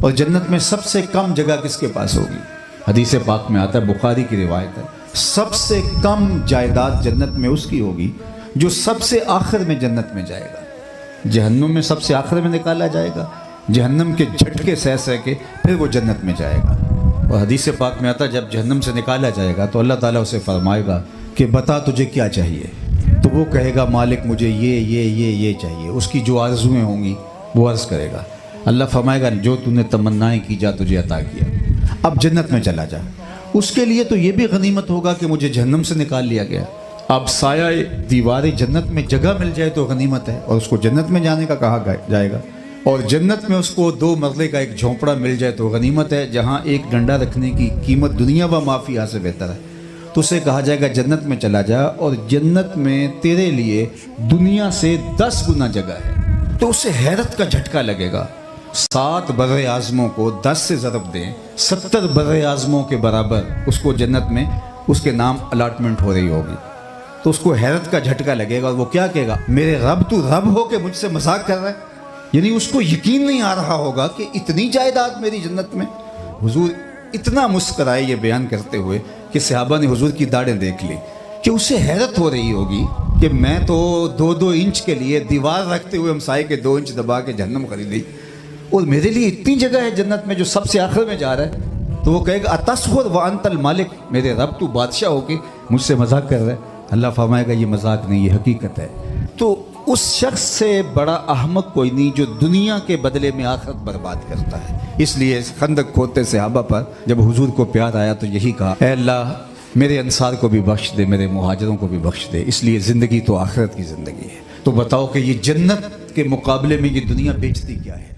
اور جنت میں سب سے کم جگہ کس کے پاس ہوگی؟ حدیث پاک میں آتا ہے، بخاری کی روایت ہے، سب سے کم جائیداد جنت میں اس کی ہوگی جو سب سے آخر میں جنت میں جائے گا۔ جہنم میں سب سے آخر میں نکالا جائے گا، جہنم کے جھٹکے سہ سہ کے پھر وہ جنت میں جائے گا۔ اور حدیث پاک میں آتا ہے جب جہنم سے نکالا جائے گا تو اللہ تعالیٰ اسے فرمائے گا کہ بتا تجھے کیا چاہیے، تو وہ کہے گا مالک مجھے یہ چاہیے۔ اس کی جو آرزویں ہوں گی وہ عرض کرے گا، اللہ فرمائے گا جو تو نے تمنائیں کی جا تجھے عطا کیا، اب جنت میں چلا جا۔ اس کے لیے تو یہ بھی غنیمت ہوگا کہ مجھے جہنم سے نکال لیا گیا۔ اب سایہ دیوار جنت میں جگہ مل جائے تو غنیمت ہے، اور اس کو جنت میں جانے کا کہا جائے گا۔ اور جنت میں اس کو 2 مرلے کا ایک جھونپڑا مل جائے تو غنیمت ہے، جہاں ایک ڈنڈا رکھنے کی قیمت دنیا و مافیہ سے بہتر ہے۔ تو اسے کہا جائے گا جنت میں چلا جا، اور جنت میں تیرے لیے دنیا سے 10 گنا جگہ ہے۔ تو اسے حیرت کا جھٹکا لگے گا۔ 7 بر اعظموں کو 10 سے ضرب دیں، 70 بر اعظموں کے برابر اس کو جنت میں اس کے نام الاٹمنٹ ہو رہی ہوگی۔ تو اس کو حیرت کا جھٹکا لگے گا، اور وہ کیا کہے گا، میرے رب تو رب ہو کے مجھ سے مذاق کر رہا ہے؟ یعنی اس کو یقین نہیں آ رہا ہوگا کہ اتنی جائیداد میری جنت میں۔ حضور اتنا مسکرائے یہ بیان کرتے ہوئے کہ صحابہ نے حضور کی داڑھیں دیکھ لی، کہ اسے حیرت ہو رہی ہوگی کہ میں تو 2 انچ کے لیے دیوار رکھتے ہوئے ہمسائے کے 2 انچ دبا کے جہنم خریدی، اور میرے لیے اتنی جگہ ہے جنت میں جو سب سے آخر میں جا رہا ہے۔ تو وہ کہے گا اتسخر وانت المالک، میرے رب تو بادشاہ ہو کے مجھ سے مذاق کر رہا ہے؟ اللہ فرمائے گا یہ مذاق نہیں، یہ حقیقت ہے۔ تو اس شخص سے بڑا احمق کوئی نہیں جو دنیا کے بدلے میں آخرت برباد کرتا ہے۔ اس لیے خندق کھودتے صحابہ پر جب حضور کو پیار آیا تو یہی کہا، اے اللہ میرے انصار کو بھی بخش دے، میرے مہاجروں کو بھی بخش دے، اس لیے زندگی تو آخرت کی زندگی ہے۔ تو بتاؤ کہ یہ جنت کے مقابلے میں یہ دنیا بیچتی کیا ہے؟